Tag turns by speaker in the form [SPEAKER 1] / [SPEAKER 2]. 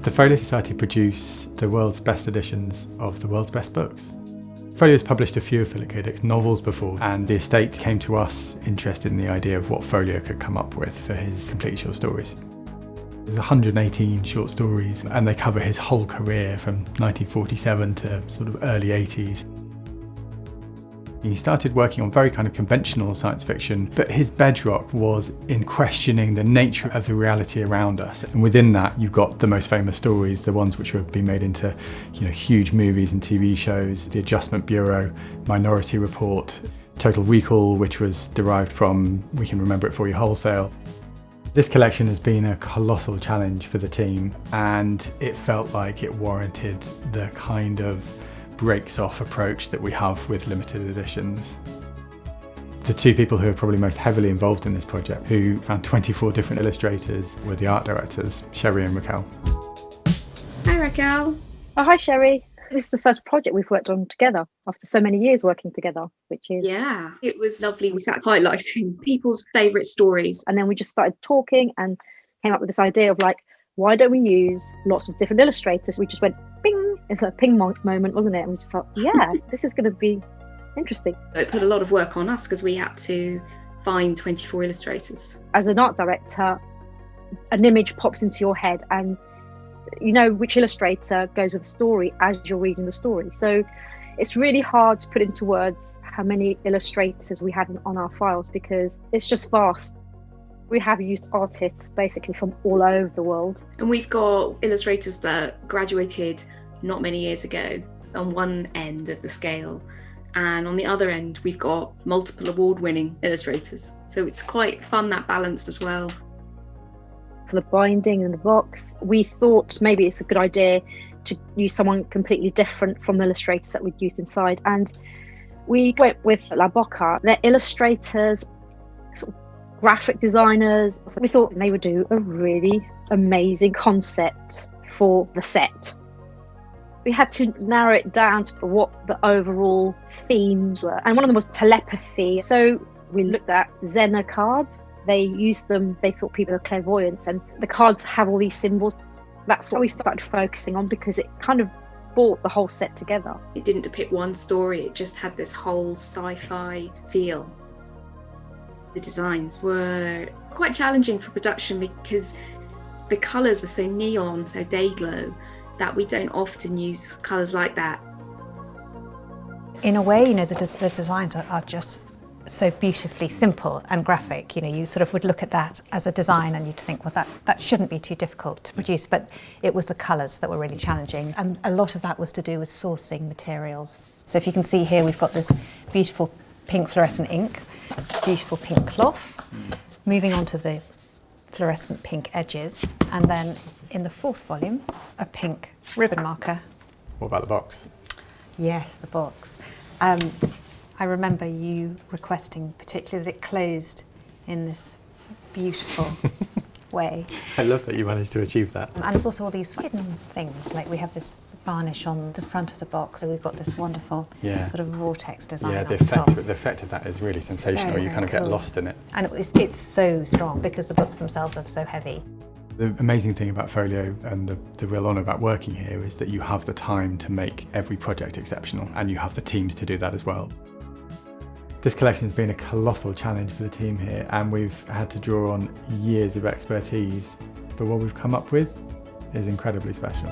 [SPEAKER 1] The Folio Society produce the world's best editions of the world's best books. Folio has published a few of Philip K. Dick's novels before, and the estate came to us interested in the idea of what Folio could come up with for his complete short stories. There's 118 short stories, and they cover his whole career from 1947 to sort of early 80s. He started working on very kind of conventional science fiction, but his bedrock was in questioning the nature of the reality around us. And within that, you've got the most famous stories, the ones which have been made into, huge movies and TV shows, The Adjustment Bureau, Minority Report, Total Recall, which was derived from We Can Remember It For You Wholesale. This collection has been a colossal challenge for the team, and it felt like it warranted the kind of breaks-off approach that we have with limited editions. The two people who are probably most heavily involved in this project, who found 24 different illustrators, were the art directors, Sherry and Raquel.
[SPEAKER 2] Hi Raquel.
[SPEAKER 3] Oh, hi Sherry. This is the first project we've worked on together after so many years working together, which is...
[SPEAKER 2] Yeah, it was lovely. We sat highlighting people's favourite stories.
[SPEAKER 3] And then we just started talking and came up with this idea of why don't we use lots of different illustrators? We just went bing, it's a ping moment, wasn't it? And we just thought, yeah, this is going to be interesting.
[SPEAKER 2] It put a lot of work on us because we had to find 24 illustrators.
[SPEAKER 3] As an art director, an image pops into your head and you know which illustrator goes with the story as you're reading the story. So it's really hard to put into words how many illustrators we had on our files because it's just vast. We have used artists basically from all over the world.
[SPEAKER 2] And we've got illustrators that graduated not many years ago on one end of the scale. And on the other end, we've got multiple award-winning illustrators. So it's quite fun, that balance as well.
[SPEAKER 3] For the binding and the box, we thought maybe it's a good idea to use someone completely different from the illustrators that we'd used inside. And we went with Boca. They're illustrators, sort of graphic designers. So we thought they would do a really amazing concept for the set. We had to narrow it down to what the overall themes were. And one of them was telepathy. So we looked at Zener cards. They used them, they thought people are clairvoyant, and the cards have all these symbols. That's what we started focusing on because it kind of brought the whole set together.
[SPEAKER 2] It didn't depict one story, it just had this whole sci-fi feel. The designs were quite challenging for production because the colours were so neon, so day glow, that we don't often use colours like that.
[SPEAKER 4] In a way, the designs are just so beautifully simple and graphic. You sort of would look at that as a design and you'd think, well, that shouldn't be too difficult to produce, but it was the colours that were really challenging. And a lot of that was to do with sourcing materials. So if you can see here, we've got this beautiful pink fluorescent ink, beautiful pink cloth, moving on to the fluorescent pink edges, and then in the fourth volume, a pink ribbon marker.
[SPEAKER 1] What about the box?
[SPEAKER 4] Yes, the box. I remember you requesting particularly that it closed in this beautiful way.
[SPEAKER 1] I love that you managed to achieve that.
[SPEAKER 4] And there's also all these hidden things, like we have this varnish on the front of the box, so we've got this wonderful sort of vortex design on top.
[SPEAKER 1] The effect of that is really sensational.
[SPEAKER 4] Very,
[SPEAKER 1] you kind of
[SPEAKER 4] very
[SPEAKER 1] get
[SPEAKER 4] cool.
[SPEAKER 1] lost in it.
[SPEAKER 4] And it's so strong because the books themselves are so heavy.
[SPEAKER 1] The amazing thing about Folio and the real honour about working here is that you have the time to make every project exceptional, and you have the teams to do that as well. This collection has been a colossal challenge for the team here, and we've had to draw on years of expertise, but what we've come up with is incredibly special.